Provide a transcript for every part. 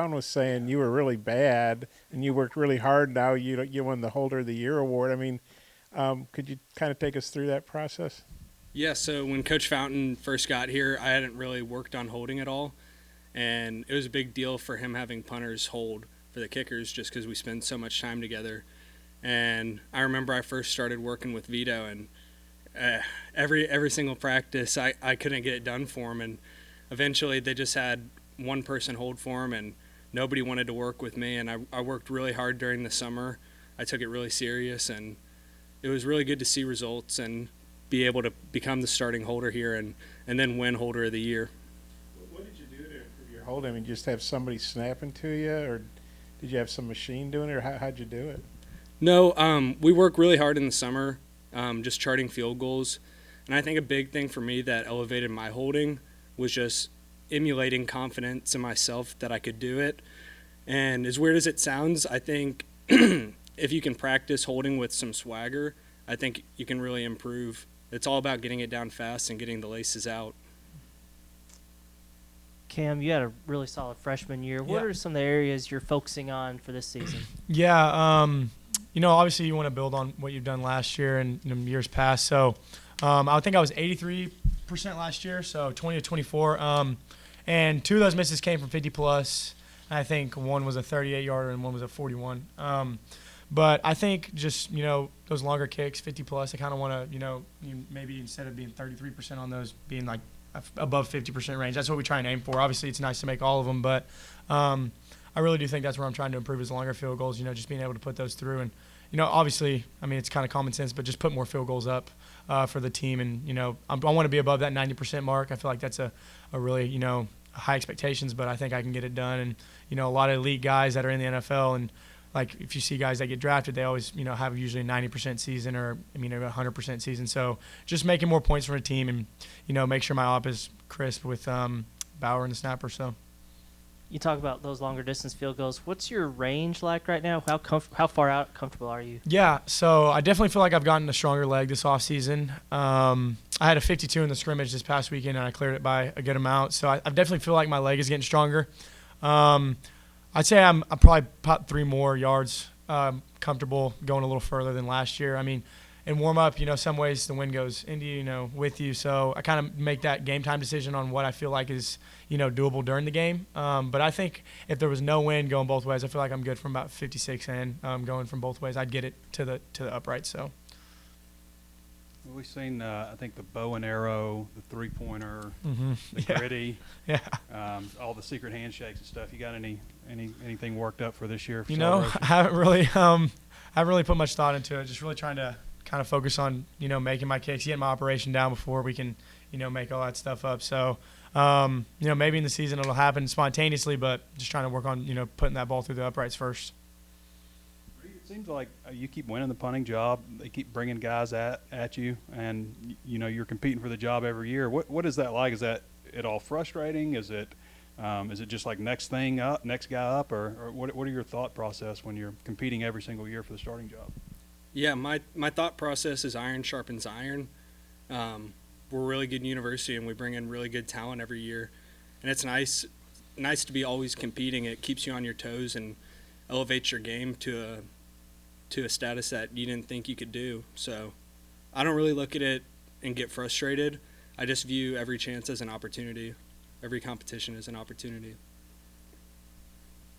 Brown was saying you were really bad and you worked really hard. Now you won the Holder of the Year award. I mean, could you kind of take us through that process? Yeah, so when Coach Fountain first got here, I hadn't really worked on holding at all. And it was a big deal for him having punters hold for the kickers just because we spend so much time together. And I remember I first started working with Vito, and every single practice I couldn't get it done for him. And eventually they just had one person hold for him, and nobody wanted to work with me. And I worked really hard during the summer. I took it really serious, and it was really good to see results and be able to become the starting holder here and then win Holder of the Year. What did you do to improve your holding? I mean, just have somebody snapping to you, or did you have some machine doing it, or how'd you do it? No, we work really hard in the summer, just charting field goals. And I think a big thing for me that elevated my holding was just emulating confidence in myself that I could do it. And as weird as it sounds, I think if you can practice holding with some swagger, I think you can really improve. It's all about getting it down fast and getting the laces out. Cam, you had a really solid freshman year. What are some of the areas you're focusing on for this season? Yeah, obviously you want to build on what you've done last year and in years past. So I think I was 83% last year, so 20 to 24. And two of those misses came from 50-plus. I think one was a 38-yarder and one was a 41. But I think just, those longer kicks, 50-plus, I kind of want to, maybe instead of being 33% on those, being like above 50% range. That's what we try and aim for. Obviously, it's nice to make all of them, but I really do think that's where I'm trying to improve is longer field goals, just being able to put those through. And, obviously, it's kind of common sense, but just put more field goals up for the team. And, I want to be above that 90% mark. I feel like that's a really, high expectations, but I think I can get it done. And, a lot of elite guys that are in the NFL and, like if you see guys that get drafted, they always, have usually a 90% season or, a 100% season. So just making more points for a team and, make sure my op is crisp with Bauer and the snapper. So you talk about those longer distance field goals. What's your range like right now? How far out comfortable are you? Yeah, so I definitely feel like I've gotten a stronger leg this offseason. I had a 52 in the scrimmage this past weekend, and I cleared it by a good amount. So I definitely feel like my leg is getting stronger. I'd say I'm probably about 3 more yards comfortable going a little further than last year. In warm-up, some ways the wind goes into you, with you. So I kind of make that game-time decision on what I feel like is, doable during the game. But I think if there was no wind going both ways, I feel like I'm good from about 56 in going from both ways. I'd get it to the upright. So. We've seen, I think, the bow and arrow, the three-pointer, the gritty, all the secret handshakes and stuff. You got anything worked up for this year? For I haven't really put much thought into it. Just really trying to kind of focus on, making my kicks, getting my operation down before we can, make all that stuff up. So, maybe in the season it'll happen spontaneously, but just trying to work on, putting that ball through the uprights first. It seems like you keep winning the punting job. They keep bringing guys at you, and you're competing for the job every year. What is that like? Is that it all frustrating? Is it just like next guy up, or what are your thought process when you're competing every single year for the starting job? Yeah, my thought process is iron sharpens iron. We're a really good university, and we bring in really good talent every year, and it's nice to be always competing. It keeps you on your toes and elevates your game to a status that you didn't think you could do. So I don't really look at it and get frustrated. I just view every chance as an opportunity. Every competition is an opportunity.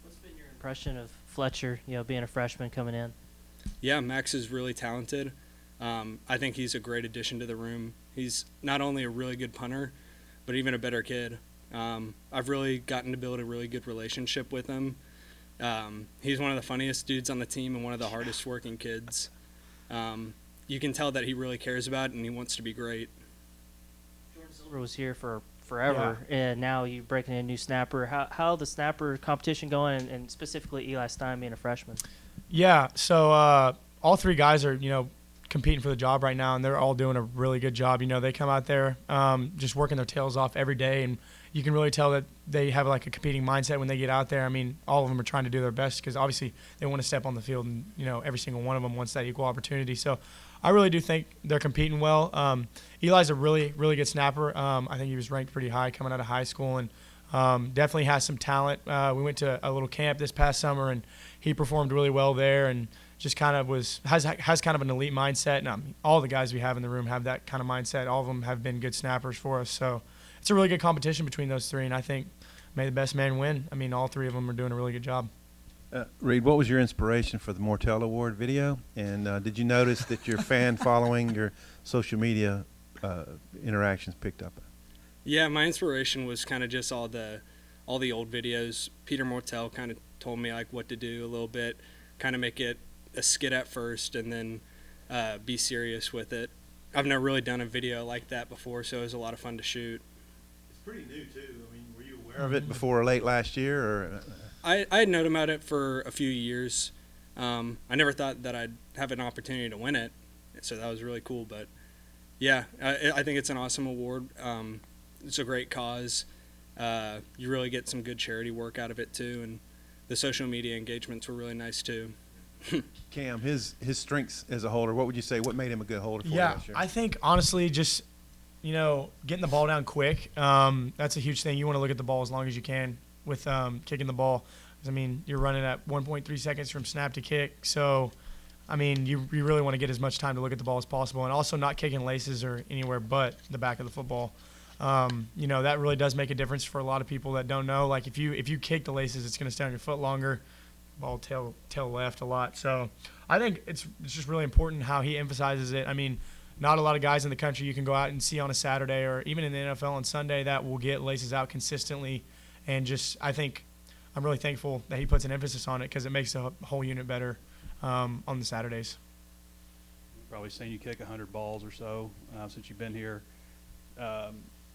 What's been your impression of Fletcher, being a freshman coming in? Yeah, Max is really talented. I think he's a great addition to the room. He's not only a really good punter, but even a better kid. I've really gotten to build a really good relationship with him. He's one of the funniest dudes on the team and one of the hardest working kids. You can tell that he really cares about it and he wants to be great. Jordan Silver was here for forever, and now you're breaking in a new snapper. How the snapper competition going, and specifically Eli Stein being a freshman? Yeah, so all 3 guys are, competing for the job right now, and they're all doing a really good job. They come out there just working their tails off every day, and you can really tell that they have like a competing mindset when they get out there. All of them are trying to do their best because obviously they want to step on the field, and every single one of them wants that equal opportunity. So I really do think they're competing well. Eli's a really, really good snapper. I think he was ranked pretty high coming out of high school, and Definitely has some talent. We went to a little camp this past summer, and he performed really well there, and just kind of has kind of an elite mindset. And all the guys we have in the room have that kind of mindset. All of them have been good snappers for us. So it's a really good competition between those three, and I think may the best man win. I mean, all three of them are doing a really good job. Reid, what was your inspiration for the Mortel Award video? And did you notice that your fan following, your social media interactions picked up? Yeah, my inspiration was kind of just all the old videos. Peter Mortel kind of told me like what to do a little bit, kind of make it a skit at first and then be serious with it. I've never really done a video like that before, so it was a lot of fun to shoot. It's pretty new too. I mean, were you aware of it before or late last year? Or I had known about it for a few years. I never thought that I'd have an opportunity to win it, so that was really cool. But yeah, I think it's an awesome award. It's a great cause. You really get some good charity work out of it too, and the social media engagements were really nice too. Cam, his strengths as a holder, what would you say? What made him a good holder for you Yeah, last year? I think honestly, just getting the ball down quick. That's a huge thing. You want to look at the ball as long as you can with kicking the ball. 'Cause, I mean, you're running at 1.3 seconds from snap to kick, so I mean, you really want to get as much time to look at the ball as possible, and also not kicking laces or anywhere but the back of the football. That really does make a difference for a lot of people that don't know. Like if you kick the laces, it's going to stay on your foot longer. Ball tail left a lot. So I think it's just really important how he emphasizes it. I mean, not a lot of guys in the country you can go out and see on a Saturday or even in the NFL on Sunday that will get laces out consistently. And just I think I'm really thankful that he puts an emphasis on it because it makes the whole unit better on the Saturdays. Probably seen you kick 100 balls or so since you've been here.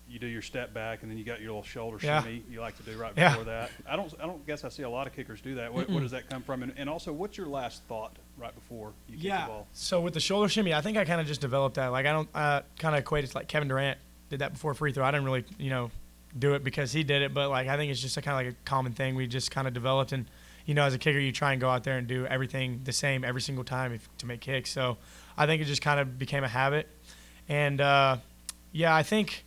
You do your step back, and then you got your little shoulder shimmy you like to do right before that. I don't guess I see a lot of kickers do that. What does that come from? And also, what's your last thought right before you kick the ball? So with the shoulder shimmy, I think I kind of just developed that. Like I kind of equate it to like Kevin Durant did that before free throw. I didn't really do it because he did it, but like I think it's just a kind of like a common thing we just kind of developed. And as a kicker, you try and go out there and do everything the same every single time to make kicks. So I think it just kind of became a habit. And I think.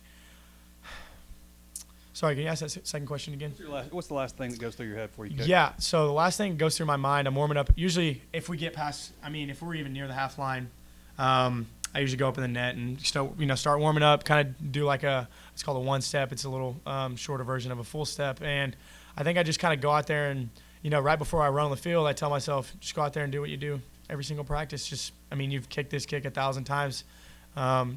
Sorry, can you ask that second question again? What's the last thing that goes through your head before you kick? Yeah, so the last thing that goes through my mind, I'm warming up. Usually, if we get past, if we're even near the half line, I usually go up in the net and start warming up, kind of do like it's called a one step. It's a little shorter version of a full step. And I think I just kind of go out there and, right before I run on the field, I tell myself, just go out there and do what you do every single practice. You've kicked this kick 1,000 times.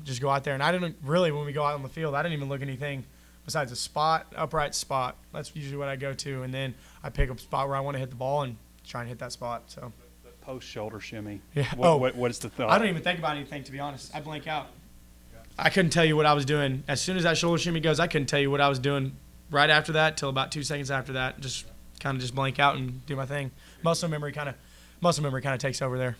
Just go out there. And I didn't really, when we go out on the field, I didn't even look at anything besides a spot, upright spot. That's usually what I go to, and then I pick up a spot where I want to hit the ball and try and hit that spot. So Post shoulder shimmy. Yeah. What is the thought? I don't even think about anything, to be honest. I blank out. I couldn't tell you what I was doing. As soon as that shoulder shimmy goes, I couldn't tell you what I was doing right after that till about 2 seconds after that. Just kind of just blank out and do my thing. Muscle memory kind of takes over there.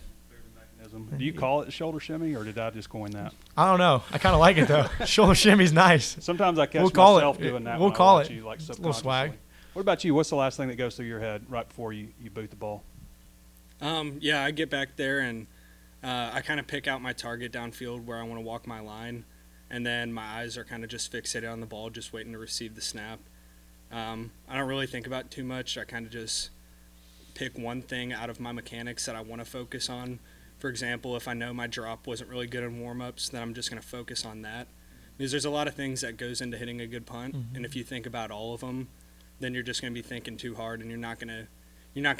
Do you call it shoulder shimmy, or did I just coin that? I don't know. I kind of like it though. Shoulder shimmy's nice. Sometimes I catch call myself it. doing that. We'll when call I watch it. You, like It's a little subconsciously. swag. What about you? What's the last thing that goes through your head right before you boot the ball? I get back there and I kind of pick out my target downfield where I want to walk my line, and then my eyes are kind of just fixated on the ball, just waiting to receive the snap. I don't really think about it too much. I kind of just pick one thing out of my mechanics that I want to focus on. For example, if I know my drop wasn't really good in warm-ups, then I'm just going to focus on that. Because there's a lot of things that goes into hitting a good punt, and if you think about all of them, then you're just going to be thinking too hard, and you're not going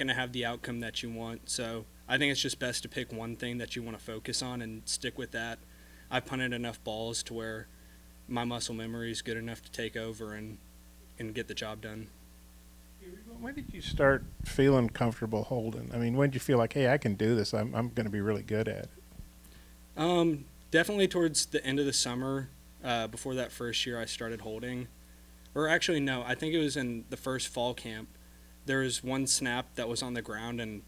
to have the outcome that you want. So I think it's just best to pick one thing that you want to focus on and stick with that. I punted enough balls to where my muscle memory is good enough to take over and get the job done. When did you start feeling comfortable holding? When did you feel like, hey, I can do this? I'm going to be really good at it. Definitely towards the end of the summer, before that first year I started holding. Or actually, no, I think it was in the first fall camp. There was one snap that was on the ground, and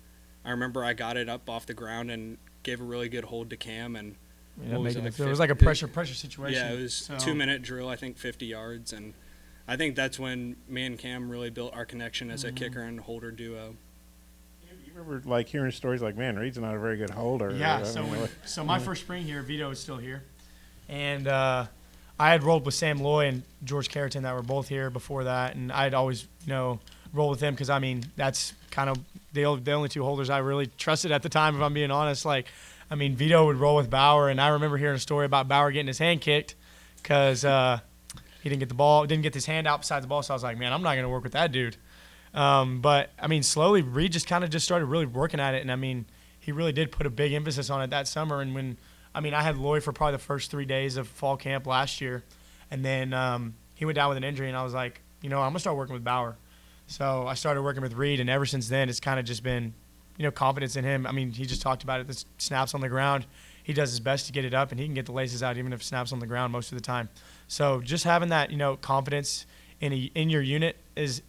I remember I got it up off the ground and gave a really good hold to Cam. And Yeah, what was making it, it was like a pressure situation. Yeah, it was So- 2-minute drill, I think 50 yards, and I think that's when me and Cam really built our connection as a kicker and holder duo. You remember hearing stories like, man, Reid's not a very good holder. Yeah, so my first spring here, Vito was still here, and I I had rolled with Sam Loy and George Carrington that were both here before that, and I'd always, roll with them because, I mean, that's kind of the only two holders I really trusted at the time, if I'm being honest. Like, I mean, Vito would roll with Bauer, and I remember hearing a story about Bauer getting his hand kicked because he didn't get his hand out beside the ball, so I was like, man, I'm not going to work with that dude. But, I mean, slowly, Reid just kind of just started really working at it, and, I mean, he really did put a big emphasis on it that summer. And when, I mean, I had Loy for probably the first 3 days of fall camp last year, and then he went down with an injury, and I was like, I'm going to start working with Bauer. So I started working with Reid, and ever since then, it's kind of just been, confidence in him. I mean, he just talked about it. The snaps on the ground, he does his best to get it up, and he can get the laces out even if snaps on the ground most of the time. So just having that, confidence in your unit is,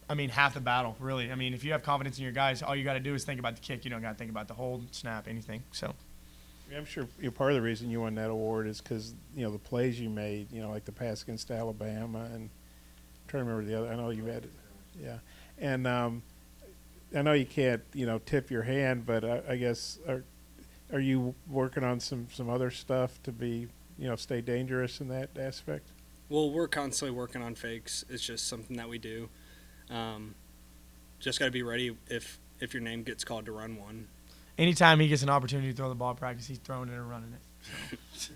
I mean, half the battle, really. I mean, if you have confidence in your guys, all you got to do is think about the kick. You don't got to think about the hold, snap, anything. So. Yeah, I'm sure part of the reason you won that award is because the plays you made, like the pass against Alabama, and I'm trying to remember the other. I know you had, yeah, and I know you can't tip your hand, but I guess are you working on some other stuff to be stay dangerous in that aspect? Well, we're constantly working on fakes. It's just something that we do. Just got to be ready if your name gets called to run one. Anytime he gets an opportunity to throw the ball at practice, he's throwing it and running it. So.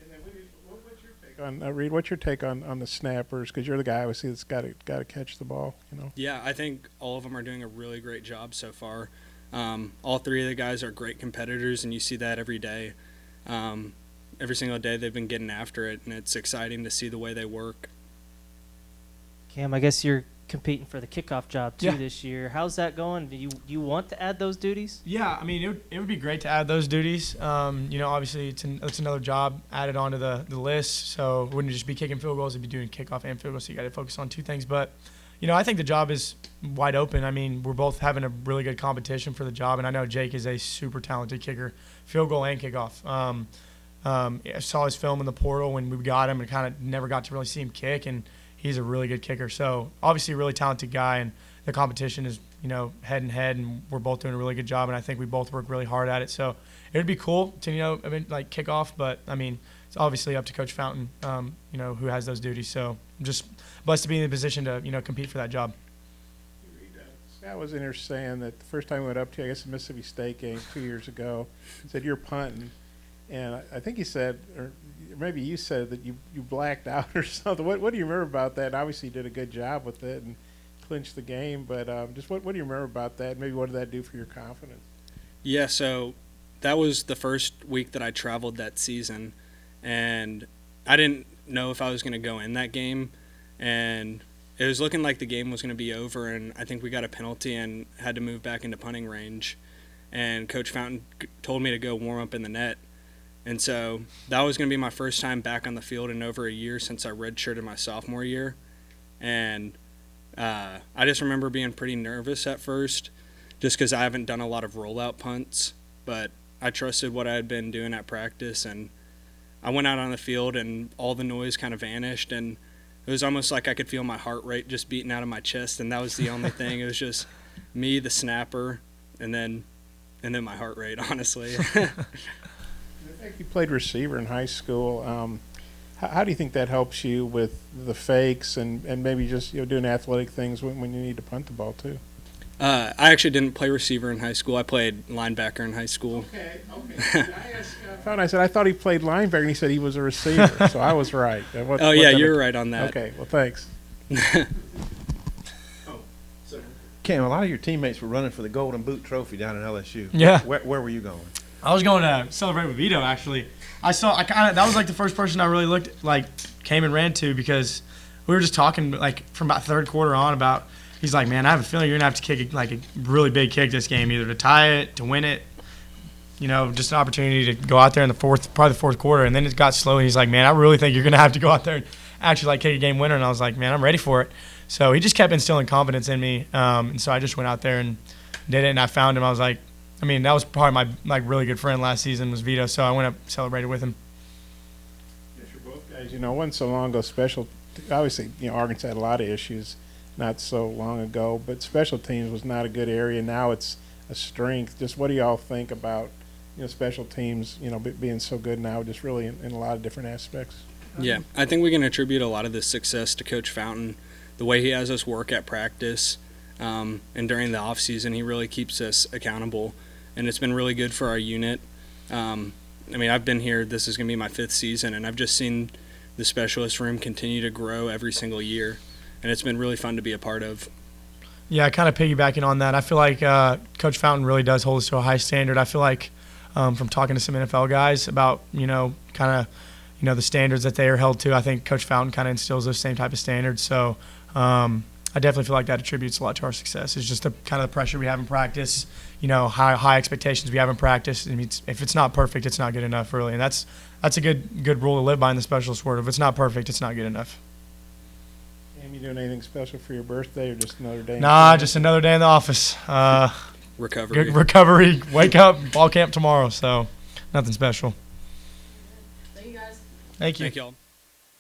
And then what's your take on Reid? What's your take on the snappers? Because you're the guy obviously that's got to catch the ball. Yeah, I think all of them are doing a really great job so far. All three of the guys are great competitors, and you see that every day. Every single day they've been getting after it, and it's exciting to see the way they work. Cam, I guess you're competing for the kickoff job too Yeah. this year. How's that going? Do you want to add those duties? Yeah, I mean, it would be great to add those duties. Obviously it's another job added onto the list, so it wouldn't just be kicking field goals, it'd be doing kickoff and field goals, so you got to focus on two things. But, I think the job is wide open. I mean, we're both having a really good competition for the job, and I know Jake is a super talented kicker, field goal and kickoff. I saw his film in the portal when we got him and kind of never got to really see him kick, and he's a really good kicker. So obviously a really talented guy, and the competition is, head and head, and we're both doing a really good job, and I think we both work really hard at it. So it would be cool to, like kick off, but I mean, it's obviously up to Coach Fountain, who has those duties. So I'm just blessed to be in the position to, compete for that job. Scott was in there saying that the first time we went up to, I guess, the Mississippi State game 2 years ago, he said, you're punting. And I think he said, or maybe you said that you blacked out or something. What do you remember about that? And obviously you did a good job with it and clinched the game, but just what do you remember about that? Maybe what did that do for your confidence? Yeah, so that was the first week that I traveled that season, and I didn't know if I was going to go in that game, and it was looking like the game was going to be over, and I think we got a penalty and had to move back into punting range, and Coach Fountain told me to go warm up in the net. And so that was going to be my first time back on the field in over a year since I redshirted my sophomore year. And I just remember being pretty nervous at first just because I haven't done a lot of rollout punts. But I trusted what I had been doing at practice. And I went out on the field and all the noise kind of vanished. And it was almost like I could feel my heart rate just beating out of my chest. And that was the only thing. It was just me, the snapper, and then my heart rate, honestly. I think you played receiver in high school. How do you think that helps you with the fakes and maybe just doing athletic things when you need to punt the ball too? I actually didn't play receiver in high school. I played linebacker in high school. Okay. I said I thought he played linebacker, and he said he was a receiver, so I was right. You're right on that. Okay, well, thanks. Cam, a lot of your teammates were running for the Golden Boot Trophy down in LSU. Yeah. Where were you going? I was going to celebrate with Vito, actually. That was like the first person I really came and ran to because we were just talking from about third quarter on about, he's like, man, I have a feeling you're going to have to kick a really big kick this game, either to tie it, to win it, just an opportunity to go out there in the fourth quarter. And then it got slow, and he's like, man, I really think you're going to have to go out there and actually kick a game winner. And I was like, man, I'm ready for it. So he just kept instilling confidence in me. And so I just went out there and did it, and I found him. I was like, that was probably my really good friend last season was Vito, so I went up celebrated with him. Yes, you're both guys. Wasn't so long ago obviously, Arkansas had a lot of issues not so long ago, but special teams was not a good area. Now it's a strength. Just what do y'all think about special teams, being so good now, just really in a lot of different aspects. Yeah, I think we can attribute a lot of this success to Coach Fountain, the way he has us work at practice, and during the off season, he really keeps us accountable, and it's been really good for our unit. I've been here, this is going to be my 5th season, and I've just seen the specialist room continue to grow every single year, and it's been really fun to be a part of. Yeah, kind of piggybacking on that, I feel like Coach Fountain really does hold us to a high standard. I feel like from talking to some NFL guys about, the standards that they are held to, I think Coach Fountain kind of instills those same type of standards. So I definitely feel like that attributes a lot to our success. It's just the kind of the pressure we have in practice, high expectations we have in practice. I mean, if it's not perfect, it's not good enough, really. And that's a good rule to live by in the specialist world. If it's not perfect, it's not good enough. Cam, you doing anything special for your birthday or just another day? Nah, just another day in the office. Recovery. Good recovery. Wake up, ball camp tomorrow. So nothing special. Thank you guys. Thank you. Thank y'all.